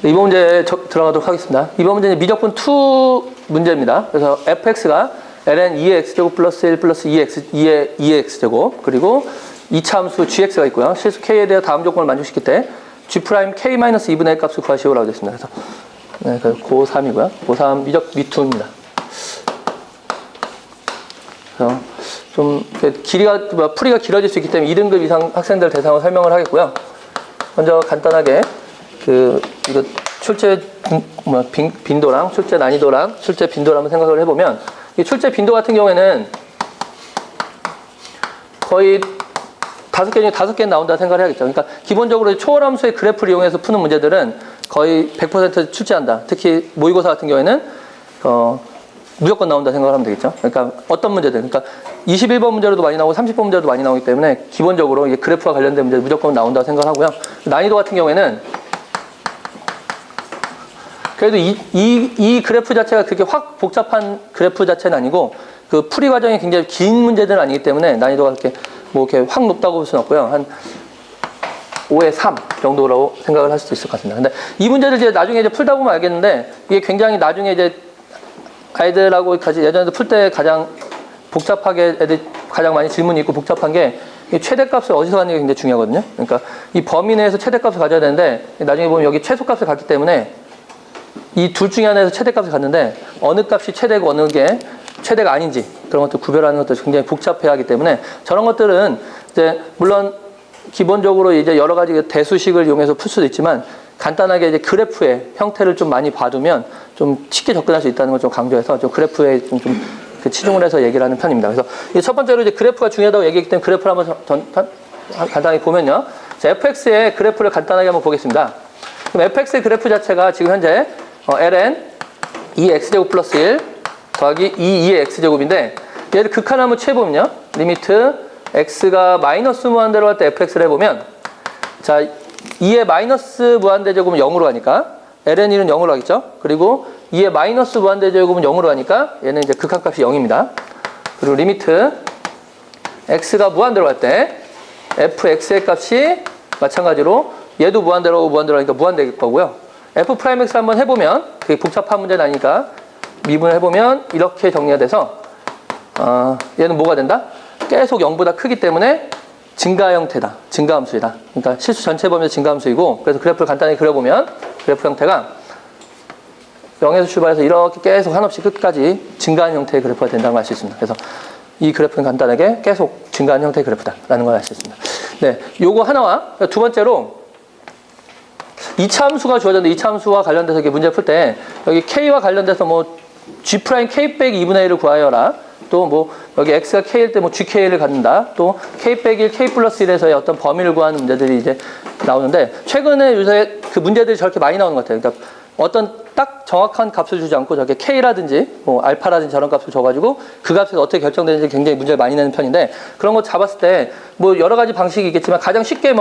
이번 문제 들어가도록 하겠습니다. 이번 문제는 미적분 2 문제입니다. 그래서 fx가 ln 2의 x제곱 플러스 1 플러스 2의 2x제곱 그리고 2차 함수 gx가 있고요. 실수 k에 대해 다음 조건을 만족시킬 때 g 프라임 k 마이너스 2분의 1 값을 구하시오라고 되어 있습니다. 그래서 네, 고3이고요. 고3 미적 미투입니다. 그래서 좀 풀이가 길어질 수 있기 때문에 2등급 이상 학생들 대상으로 설명을 하겠고요. 먼저 간단하게 이거 출제 빈도랑 출제 난이도랑 출제 빈도를 한번 생각을 해보면 이 출제 빈도 같은 경우에는 거의 5개 중에 5개 나온다 생각을 해야겠죠. 그러니까 기본적으로 초월함수의 그래프를 이용해서 푸는 문제들은 거의 100% 출제한다. 특히 모의고사 같은 경우에는 무조건 나온다 생각을 하면 되겠죠. 그러니까 어떤 문제들, 그러니까 21번 문제로도 많이 나오고 30번 문제로도 많이 나오기 때문에 기본적으로 이게 그래프와 관련된 문제 무조건 나온다고 생각을 하고요. 난이도 같은 경우에는 그래도 이 그래프 자체가 그렇게 확 복잡한 그래프 자체는 아니고 그 풀이 과정이 굉장히 긴 문제들은 아니기 때문에 난이도가 이렇게 확 높다고 볼 수는 없고요. 한 5에 3 정도라고 생각을 할 수도 있을 것 같습니다. 근데 이 문제를 이제 나중에 이제 풀다 보면 알겠는데 이게 굉장히 나중에 이제 아이들하고 같이 예전에도 풀 때 가장 복잡하게 애들 가장 많이 질문이 있고 복잡한 게 최대값을 어디서 갖는 게 굉장히 중요하거든요. 그러니까 이 범위 내에서 최대값을 가져야 되는데 나중에 보면 여기 최소값을 갖기 때문에 이 둘 중에 하나에서 최대값을 갖는데 어느 값이 최대고 어느 게 최대가 아닌지 그런 것들 구별하는 것도 굉장히 복잡해야 하기 때문에 저런 것들은 이제 물론 기본적으로 이제 여러 가지 대수식을 이용해서 풀 수도 있지만 간단하게 이제 그래프의 형태를 좀 많이 봐두면 좀 쉽게 접근할 수 있다는 걸 좀 강조해서 좀 그래프에 좀 치중을 해서 얘기를 하는 편입니다. 그래서 첫 번째로 이제 그래프가 중요하다고 얘기했기 때문에 그래프를 한번 간단하게 보면요. 자, fx의 그래프를 간단하게 한번 보겠습니다. 그럼 fx의 그래프 자체가 지금 현재 ln 2x제곱 플러스 1 더하기 2의 x제곱인데 얘를 극한 한번 취해보면요. 리미트 x가 마이너스 무한대로 할 때 fx를 해보면 자 2의 마이너스 무한대제곱은 0으로 가니까 ln 1은 0으로 가겠죠. 그리고 2의 마이너스 무한대제곱은 0으로 가니까 얘는 이제 극한값이 0입니다. 그리고 리미트 x가 무한대로 갈 때 fx의 값이 마찬가지로 얘도 무한대로 하니까 무한대일 거고요. f 프라임 x 한번 해보면 그게 복잡한 문제는 아니니까 미분을 해보면 이렇게 정리가 돼서 얘는 뭐가 된다? 계속 0보다 크기 때문에 증가 형태다. 증가함수이다. 그러니까 실수 전체 범위에서 증가함수이고 그래서 그래프를 간단히 그려보면 그래프 형태가 0에서 출발해서 이렇게 계속 한없이 끝까지 증가하는 형태의 그래프가 된다는 걸 알 수 있습니다. 그래서 이 그래프는 간단하게 계속 증가하는 형태의 그래프다라는 걸 알 수 있습니다. 네, 요거 하나와 두 번째로 2차 함수가 주어졌는데 2차 함수와 관련돼서 이렇게 문제 풀 때 여기 K와 관련돼서 뭐 G 프라임 K 빼기 2분의 1을 구하여라. 또 뭐 여기 X가 K일 때 뭐 GK를 갖는다. 또 K 빼기 1, K 플러스 1에서의 어떤 범위를 구하는 문제들이 이제 나오는데 최근에 요새 그 문제들이 저렇게 많이 나오는 것 같아요. 그러니까 어떤 딱 정확한 값을 주지 않고 저렇게 K라든지 뭐 알파라든지 저런 값을 줘가지고 그 값에서 어떻게 결정되는지 굉장히 문제를 많이 내는 편인데 그런 거 잡았을 때 뭐 여러 가지 방식이 있겠지만 가장 쉽게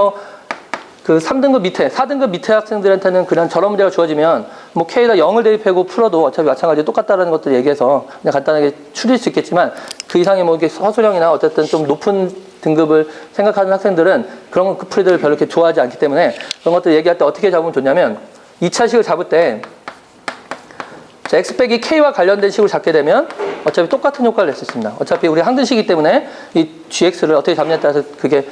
그 3등급 밑에, 4등급 밑에 학생들한테는 그냥 저런 문제가 주어지면 뭐 K에다 0을 대입하고 풀어도 어차피 마찬가지로 똑같다라는 것들을 얘기해서 그냥 간단하게 추릴 수 있겠지만 그 이상의 뭐 이렇게 서술형이나 어쨌든 좀 높은 등급을 생각하는 학생들은 그런 풀이들을 별로 이렇게 좋아하지 않기 때문에 그런 것들 얘기할 때 어떻게 잡으면 좋냐면 2차식을 잡을 때 자, X 빼기 K와 관련된 식으로 잡게 되면 어차피 똑같은 효과를 낼 수 있습니다. 어차피 우리 항등식이기 때문에 이 GX를 어떻게 잡냐에 따라서 그게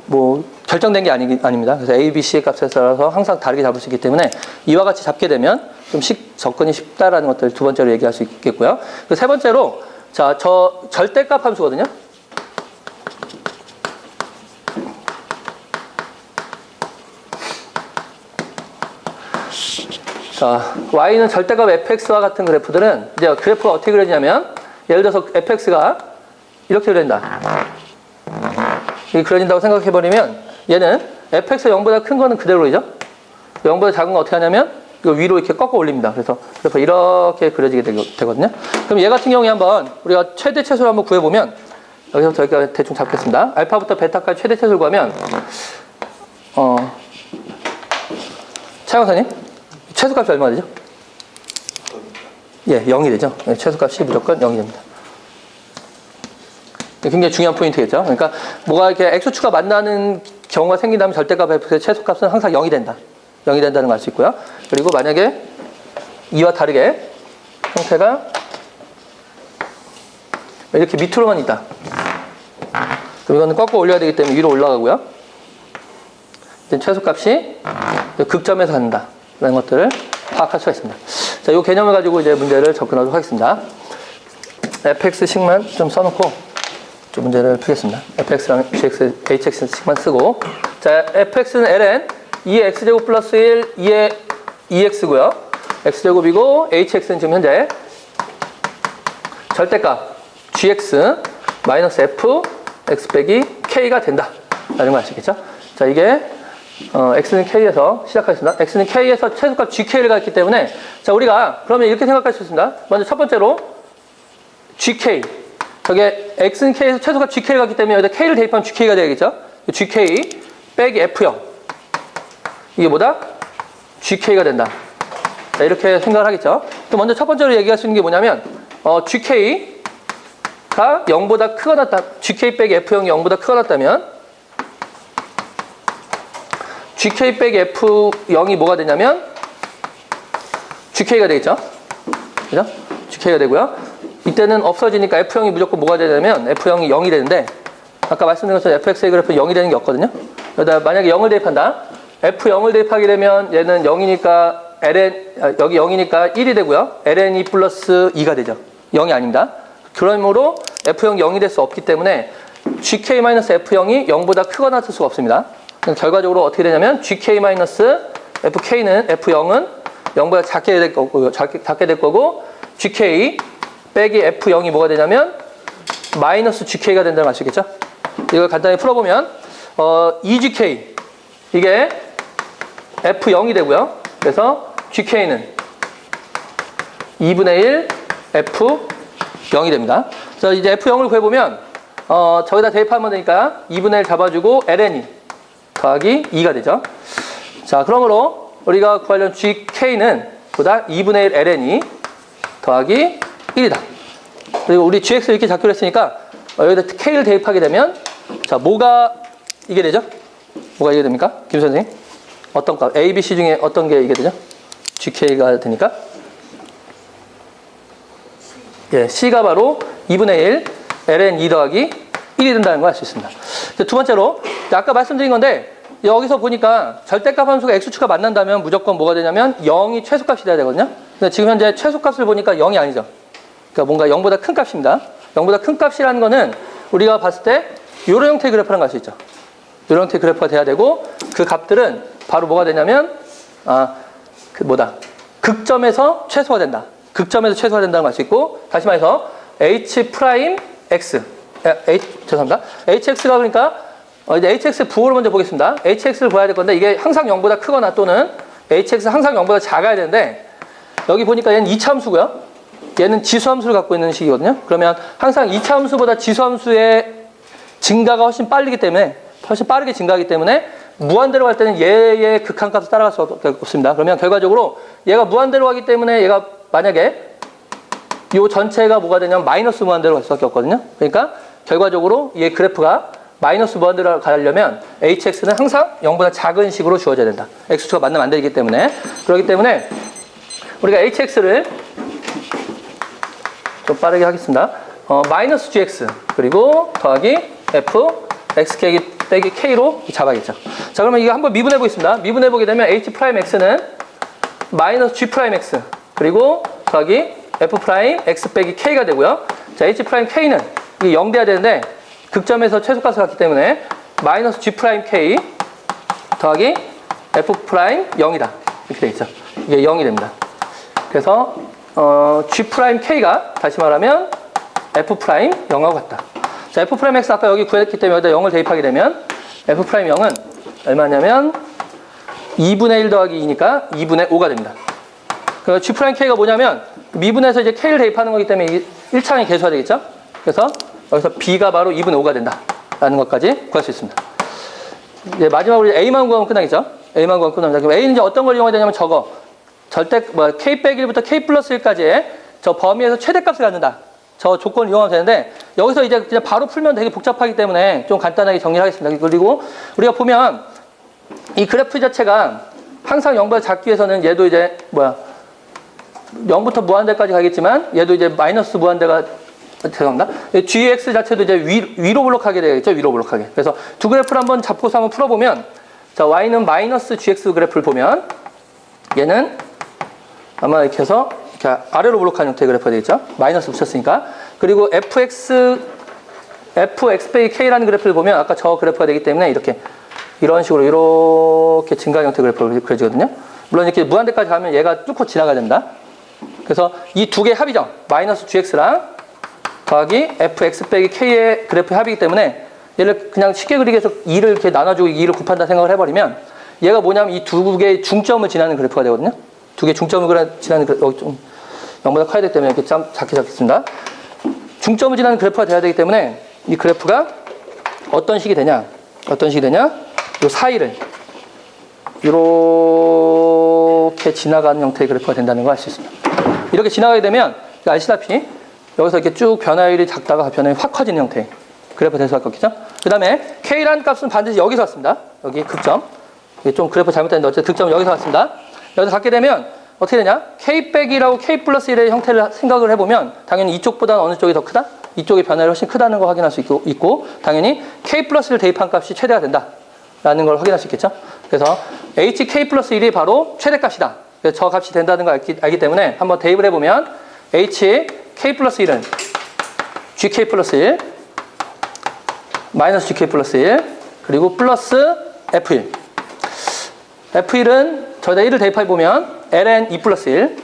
뭐 결정된 게 아닙니다. 그래서 A, B, C의 값에 따라서 항상 다르게 잡을 수 있기 때문에 이와 같이 잡게 되면 좀 접근이 쉽다라는 것들 두 번째로 얘기할 수 있겠고요. 그 세 번째로 자, 저 절대값 함수거든요. 자, Y는 절대값 fx와 같은 그래프들은 이제 그래프가 어떻게 그려지냐면 예를 들어서 fx가 이렇게 그려진다. 이렇게 그려진다고 생각해버리면 얘는 fx가 0보다 큰 거는 그대로이죠. 0보다 작은 거 어떻게 하냐면 이거 위로 이렇게 꺾어 올립니다. 그래서 이렇게 그려지게 되거든요. 그럼 얘 같은 경우에 한번 우리가 최대 최소를 한번 구해보면 여기서부터 여기까지 대충 잡겠습니다. 알파부터 베타까지 최대 최소를 구하면 차 강사님 최소값이 얼마나 되죠? 예, 0이 되죠. 네, 최소값이 무조건 0이 됩니다. 굉장히 중요한 포인트겠죠. 그러니까 뭐가 이렇게 x축가 만나는 경우가 생긴다면 절대값 fx의 최소값은 항상 0이 된다. 0이 된다는 걸 알 수 있고요. 그리고 만약에 이와 다르게 형태가 이렇게 밑으로만 있다. 그럼 이거는 꺾어 올려야 되기 때문에 위로 올라가고요. 이제 최소값이 극점에서 간다. 라는 것들을 파악할 수가 있습니다. 자, 이 개념을 가지고 이제 문제를 접근하도록 하겠습니다. fx식만 좀 써놓고 좀 문제를 풀겠습니다. fx랑 gx, hx식만 쓰고. 자, fx는 ln 2의 x제곱 플러스 1, 2의 2x고요. x제곱이고, hx는 지금 현재 절대값 gx 마이너스 f x 빼기 k가 된다. 라는 걸 아시겠죠? 자, 이게 x는 k에서 시작하겠습니다. x는 k에서 최소값 gk를 갖기 때문에, 자, 우리가 그러면 이렇게 생각할 수 있습니다. 먼저 첫 번째로 gk, 저게 x는 k에서 최소값 gk를 갖기 때문에 여기다 k를 대입하면 gk가 되겠죠? gk 빼기 f0, 이게 뭐다? gk가 된다. 자, 이렇게 생각을 하겠죠? 또 먼저 첫 번째로 얘기할 수 있는 게 뭐냐면 gk가 0보다 크거나 같다, gk 빼기 f0이 0보다 크거나 같다면 gk 빼기 f0이 뭐가 되냐면 gk가 되겠죠? 그죠? gk가 되고요. 이때는 없어지니까 f0이 무조건 뭐가 되냐면 f0이 0이 되는데, 아까 말씀드린 것처럼 fx의 그래프는 0이 되는 게 없거든요. 여기다 만약에 0을 대입한다. f0을 대입하게 되면 얘는 0이니까 여기 0이니까 1이 되고요. ln이 플러스 2가 되죠. 0이 아닙니다. 그러므로 f0 0이 될 수 없기 때문에 gk-f0이 0보다 크거나 같을 수가 없습니다. 결과적으로 어떻게 되냐면 gk-fk는 f0은 0보다 작게 될 거고 gk 빼기 f0이 뭐가 되냐면 마이너스 gk가 된다는 걸 아시겠죠? 이걸 간단히 풀어보면 2gk 이게 f0이 되고요. 그래서 gk는 2분의 1 f0이 됩니다. 그래서 이제 f0을 구해보면 저기다 대입하면 되니까 2분의 1 잡아주고 ln이 더하기 2가 되죠. 자, 그러므로 우리가 구하려는 gk는 보다 2분의 1 ln이 더하기 1이다. 그리고 우리 gx 이렇게 잡기로 했으니까 여기다 k를 대입하게 되면, 자, 뭐가 이게 되죠? 뭐가 이게 됩니까? 김 선생님? 어떤 값? A, B, C 중에 어떤 게 이게 되죠? gk가 되니까? 예, C가 바로 2분의 1 ln 2 더하기 1이 된다는 걸 알 수 있습니다. 두 번째로, 아까 말씀드린 건데 여기서 보니까 절대값 함수가 x축과 만난다면 무조건 뭐가 되냐면 0이 최소값이 돼야 되거든요. 근데 지금 현재 최소값을 보니까 0이 아니죠. 그러니까 뭔가 0보다 큰 값입니다. 0보다 큰 값이라는 거는 우리가 봤을 때 이런 형태의 그래프라는 걸 알 수 있죠. 이런 형태의 그래프가 돼야 되고, 그 값들은 바로 뭐가 되냐면 극점에서 최소화 된다. 극점에서 최소화 된다는 걸 알 수 있고, 다시 말해서 죄송합니다. hx가 그러니까 이제 hx의 부호를 먼저 보겠습니다. hx를 보아야 될 건데 이게 항상 0보다 크거나 또는 hx 항상 0보다 작아야 되는데, 여기 보니까 얘는 2차 함수고요. 얘는 지수함수를 갖고 있는 식이거든요. 그러면 항상 2차 함수보다 지수함수의 증가가 훨씬 빠르기 때문에, 훨씬 빠르게 증가하기 때문에 무한대로 갈 때는 얘의 극한값을 따라갈 수 없습니다. 그러면 결과적으로 얘가 무한대로 가기 때문에 얘가 만약에 이 전체가 뭐가 되냐면 마이너스 무한대로 갈 수밖에 없거든요. 그러니까 결과적으로 얘 그래프가 마이너스 무한대로 가려면 hx는 항상 0보다 작은 식으로 주어져야 된다. x축과 만나면 안 되기 때문에. 그렇기 때문에 우리가 hx를 좀 빠르게 하겠습니다. 마이너스 gx 그리고 더하기 f x 빼기 k로 잡아야겠죠. 자, 그러면 이거 한번 미분해 보겠습니다. 미분해 보게 되면 h'x는 마이너스 g'x 그리고 더하기 f' x 빼기 k가 되고요. 자, h'k는 이게 0 돼야 되는데 극점에서 최소값을 갖기 때문에 마이너스 g'k 더하기 f' 0이다. 이렇게 되겠죠. 이게 0이 됩니다. 그래서 g'k가 다시 말하면 f' 0하고 같다. 자, f'x 아까 여기 구했기 때문에 여기다 0을 대입하게 되면 f' 0은 얼마냐면 2분의 1 더하기 2니까 2분의 5가 됩니다. 그래서 g'k가 뭐냐면 미분해서 이제 k를 대입하는 거기 때문에 이게 1차항이 계수가 되겠죠. 그래서 여기서 b가 바로 2분의 5가 된다라는 것까지 구할 수 있습니다. 이제 마지막으로 a만 구하면 끝나겠죠. a만 구하면 끝납니다. 그럼 a는 이제 어떤 걸 이용해야 되냐면 저거 k 빼기 1부터 k 플러스 1까지의 저 범위에서 최대값을 갖는다. 저 조건을 이용하면 되는데, 여기서 이제 그냥 바로 풀면 되게 복잡하기 때문에 좀 간단하게 정리를 하겠습니다. 그리고 우리가 보면 이 그래프 자체가 항상 0보다 작기 위해서는 얘도 이제 0부터 무한대까지 가겠지만 얘도 이제 마이너스 무한대가 죄송합니다. gx 자체도 이제 위로 블록하게 되겠죠. 위로 블록하게. 그래서 두 그래프를 한번 잡고서 한번 풀어보면 자, y는 마이너스 gx 그래프를 보면 얘는 아마 이렇게 해서 이렇게 아래로 블록하는 형태의 그래프가 되겠죠. 마이너스 붙였으니까. 그리고 fx 빼기 k라는 그래프를 보면 아까 저 그래프가 되기 때문에 이런 식으로 이렇게 증가 형태 그래프가 그려지거든요. 물론 이렇게 무한대까지 가면 얘가 뚫고 지나가야 됩니다. 그래서 이 두 개의 합이죠. 마이너스 gx랑 더하기 fx 빼기 k의 그래프의 합이기 때문에 얘를 그냥 쉽게 그리기 위해서 2를 이렇게 나눠주고 2를 곱한다 생각을 해버리면 얘가 뭐냐면 이 두 개의 중점을 지나는 그래프가 되거든요. 두 개의 중점을 지나는 그래프, 여기 좀 0보다 커야 되기 때문에 이렇게 작게 잡겠습니다. 중점을 지나는 그래프가 돼야 되기 때문에 이 그래프가 어떤 식이 되냐? 요 사이를 이렇게 지나가는 형태의 그래프가 된다는 걸 알 수 있습니다. 이렇게 지나가게 되면 아시다시피 여기서 이렇게 쭉 변화율이 작다가 변화율이 확 커지는 형태의 그래프가 될 수밖에 없겠죠. 그 다음에 K라는 값은 반드시 여기서 왔습니다. 여기 극점. 이게 좀 그래프 잘못됐는데 어쨌든 득점은 여기서 왔습니다. 여기서 갖게 되면 어떻게 되냐? K 빼기라고 K 플러스 1의 형태를 생각을 해보면 당연히 이쪽보다는 어느 쪽이 더 크다? 이쪽의 변화율이 훨씬 크다는 걸 확인할 수 있고 당연히 K 플러스 1을 대입한 값이 최대가 된다라는 걸 확인할 수 있겠죠. 그래서 HK 플러스 1이 바로 최대값이다. 그래서 저 값이 된다는 걸 알기 때문에 한번 대입을 해보면 HK 플러스 1은 GK 플러스 1 마이너스 GK 플러스 1 그리고 플러스 F1 F1은 저희가 1을 대입해보면 ln 2 플러스 1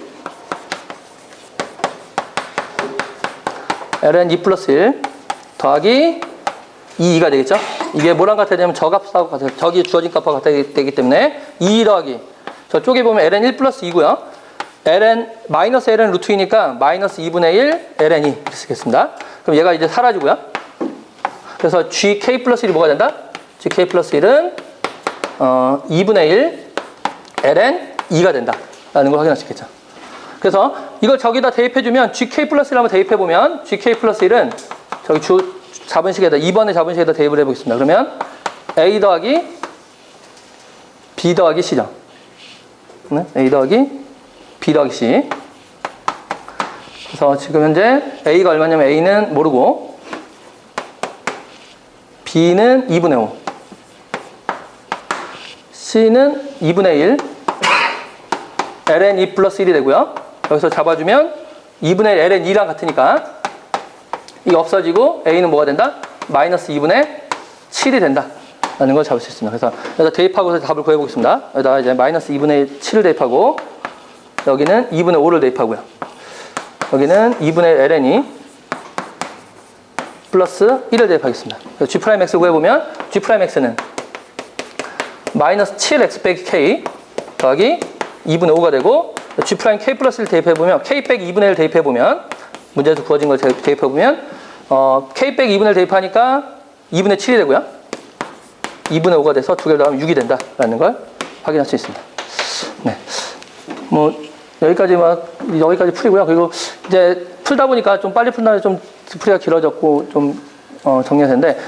ln 2 플러스 1 더하기 2가 되겠죠. 이게 뭐랑 같아야 되냐면 저 값하고 같아요. 저기 주어진 값하고 같아야 되기 때문에 2 더하기 저쪽에 보면 ln 1 플러스 2고요. ln 마이너스 ln 루트 2니까 마이너스 2분의 1 ln 2 이렇게 쓰겠습니다. 그럼 얘가 이제 사라지고요. 그래서 gk 플러스 1이 뭐가 된다? gk 플러스 1은 2분의 1 ln 2가 된다라는 걸 확인할 수 있겠죠. 그래서 이걸 저기다 대입해주면 gk 플러스 1을 한번 대입해보면 gk 플러스 1은 저기 자분식에다 2번의 자분식에다 대입을 해보겠습니다. 그러면 a 더하기 b 더하기 c죠. 네? a 더하기 b 더하기 c. 그래서 지금 현재 a가 얼마냐면 a는 모르고 b는 2분의 5 c는 2분의 1 ln 2 플러스 1이 되고요. 여기서 잡아주면 2분의 1 ln 2랑 같으니까 이게 없어지고 a는 뭐가 된다? 마이너스 2분의 7이 된다 라는 걸 잡을 수 있습니다. 그래서 여기다 대입하고서 답을 구해보겠습니다. 여기다 이제 마이너스 2분의 7을 대입하고 여기는 2분의 5를 대입하고요. 여기는 2분의 ln이 플러스 1을 대입하겠습니다. 그래서 g'x 구해보면 g'x는 마이너스 7x 빼기 k 더하기 2분의 5가 되고 g'k 플러스 1 대입해보면 k 빼기 2분의 1 대입해보면 문제에서 구워진 걸 대입해보면 k 빼기 2분의 1 대입하니까 2분의 7이 되고요. 2분의 5가 돼서 두 개를 더하면 6이 된다라는 걸 확인할 수 있습니다. 네. 뭐 여기까지 풀이고요. 그리고 이제 풀다 보니까 좀 빨리 푼다면 좀 풀이가 길어졌고 좀 정리가 되는데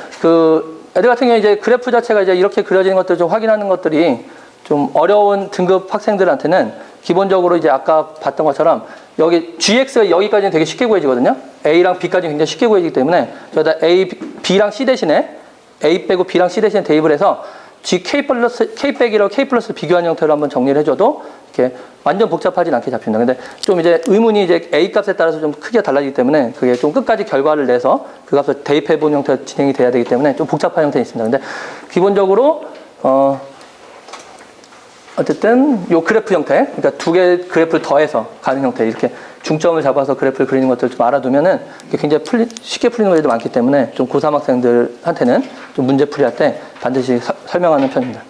애들 같은 경우에 이제 그래프 자체가 이제 이렇게 그려지는 것들을 좀 확인하는 것들이 좀 어려운 등급 학생들한테는 기본적으로 이제 아까 봤던 것처럼 여기 gx가 여기까지는 되게 쉽게 구해지거든요. a랑 b까지는 굉장히 쉽게 구해지기 때문에 저희가 b랑 c 대신에 a 빼고 b랑 c 대신에 대입을 해서 gk 플러스 k 빼기로 k 플러스 비교한 형태로 한번 정리를 해줘도 이렇게 완전 복잡하진 않게 잡힙니다. 근데 좀 이제 의문이 이제 a 값에 따라서 좀 크기가 달라지기 때문에 그게 좀 끝까지 결과를 내서 그 값을 대입해 본 형태로 진행이 돼야 되기 때문에 좀 복잡한 형태는 있습니다. 근데 기본적으로 어쨌든 요 그래프 형태, 그러니까 두 개 그래프를 더해서 가는 형태, 이렇게 중점을 잡아서 그래프를 그리는 것들을 좀 알아두면은 굉장히 쉽게 풀리는 것들이 많기 때문에 좀 고3 학생들한테는 좀 문제 풀이할 때 반드시 설명하는 편입니다.